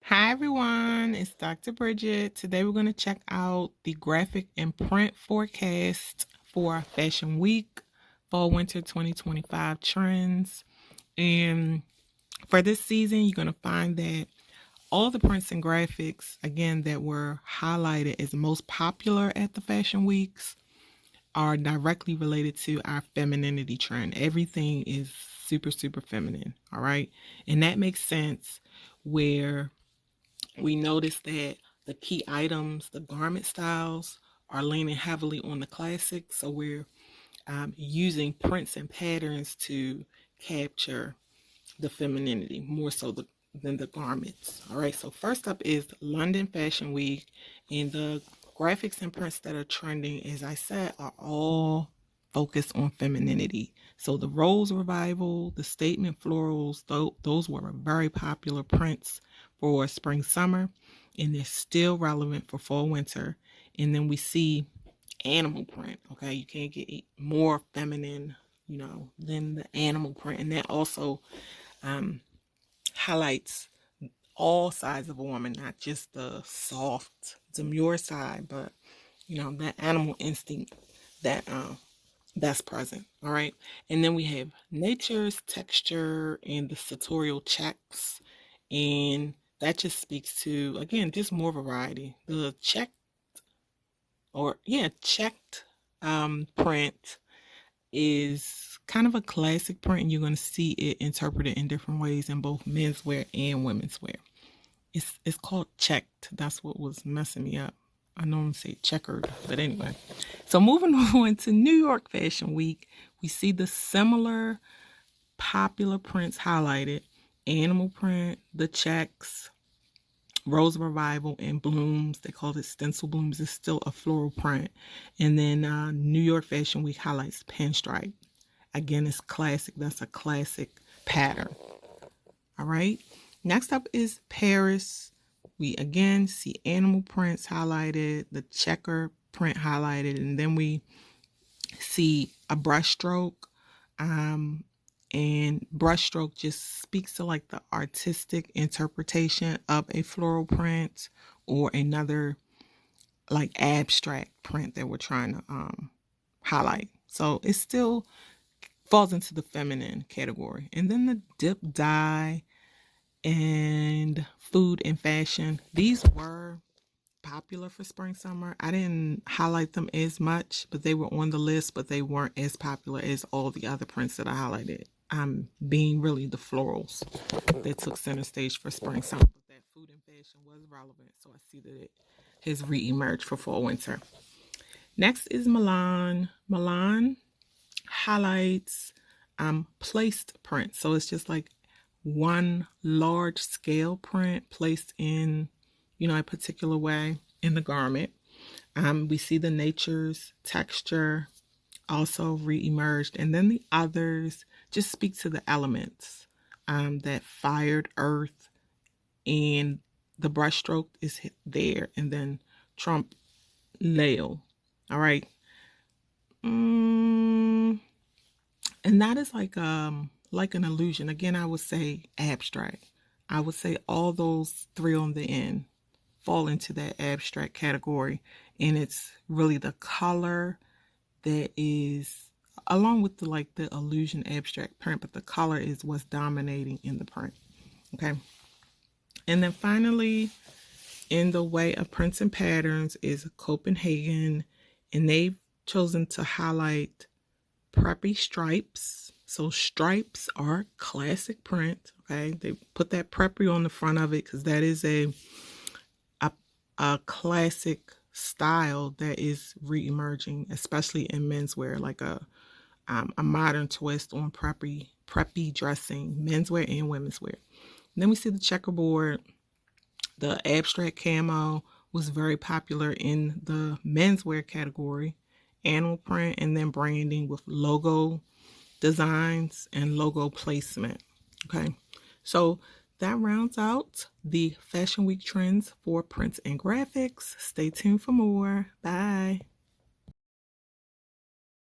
Hi everyone, it's Dr. Bridget. Today we're going to check out the graphic and print forecast for Fashion Week, Fall Winter 2025 trends. And for this season, you're going to find that all the prints and graphics, again, that were highlighted as most popular at the Fashion Weeks are directly related to our femininity trend. Everything is super, super feminine, all right? And that makes sense where we notice that the key items, the garment styles, are leaning heavily on the classics. So we're using prints and patterns to capture the femininity more so than the garments. All right. So first up is London Fashion Week, and the graphics and prints that are trending, as I said, are all focused on femininity. So the Rose Revival, the Statement Florals, those were very popular prints for spring summer, and they're still relevant for fall winter. And then we see animal print. Okay, you can't get more feminine, than the animal print, and that also highlights all sides of a woman, not just the soft, demure side, but that animal instinct that that's present. All right, and then we have nature's texture and the sartorial checks, and that just speaks to, again, just more variety. The checked print is kind of a classic print, and you're going to see it interpreted in different ways in both menswear and women's wear. It's called checked. That's what was messing me up. I normally say checkered, but anyway. So moving on to New York Fashion Week, we see the similar popular prints highlighted: animal print, the checks, Rose Revival, and blooms. They call it stencil blooms. It's still a floral print. And then New York Fashion Week highlights pinstripe. Again, it's classic. That's a classic pattern. All right. Next up is Paris. We again see animal prints highlighted, the checker print highlighted, and then we see a brushstroke. And brushstroke just speaks to like the artistic interpretation of a floral print or another like abstract print that we're trying to highlight. So it still falls into the feminine category. And then the dip dye and food and fashion, these were popular for spring summer. I didn't highlight them as much, but they were on the list, but they weren't as popular as all the other prints that I highlighted. Being really the florals that took center stage for spring summer, but that food and fashion was relevant, so I see that it has re-emerged for fall winter. Next is Milan. Milan highlights placed print, so it's just like one large scale print placed in a particular way in the garment. We see the nature's texture also re-emerged, and then the others just speak to the elements, that fired earth, and the brushstroke is there, and then Trump Leo. All right. And that is like an illusion. Again, I would say abstract. I would say all those three on the end fall into that abstract category, and it's really the color that is, along with the illusion abstract print, but the color is what's dominating in the print. Okay. And then finally, in the way of prints and patterns is Copenhagen, and they've chosen to highlight preppy stripes. So stripes are classic print. Okay, they put that preppy on the front of it because that is a classic style that is re-emerging, especially in menswear, like a modern twist on preppy dressing, menswear and women's wear. And then we see the checkerboard. The abstract camo was very popular in the menswear category, animal print, and then branding with logo designs and logo placement. Okay, so that rounds out the Fashion Week trends for prints and graphics. Stay tuned for more. Bye.